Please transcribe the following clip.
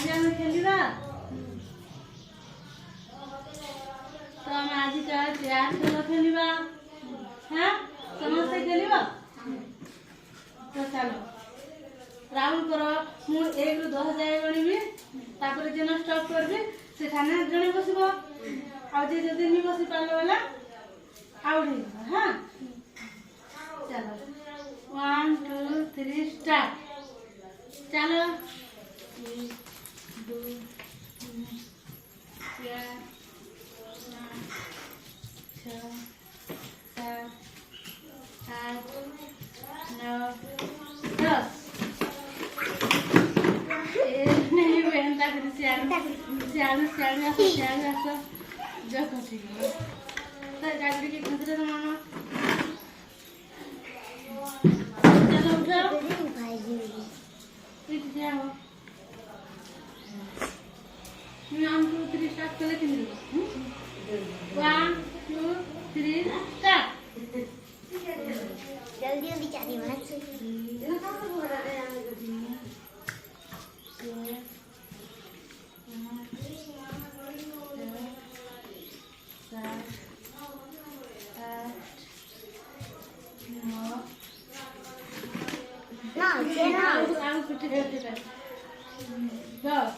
आज आम खेलिबा तो हम आज का प्यार खेल खेलिबा हाँ समस्त खेलिबा तो चलो राउंड करो मु 1 रु 10 जाए गणिबी तापर जेन स्टॉप करबी से थाने जणे बसिबो आ जे जदी नि बसि पाले वाला आउट हे हां चलो 1 2 3 स्टार्ट चलो 1 2 3 4 5 6 7 8 9 10 नहीं बेहनता कर सियाड़ ऐसा जो कुछ ही तो गाड़ी के खतरे तो मानो चलो उठो इट जाओ नाम 2 3 स्टार्ट कर लेते हैं 1 2 3 स्टार्ट जल्दी जल्दी चाली मत Go.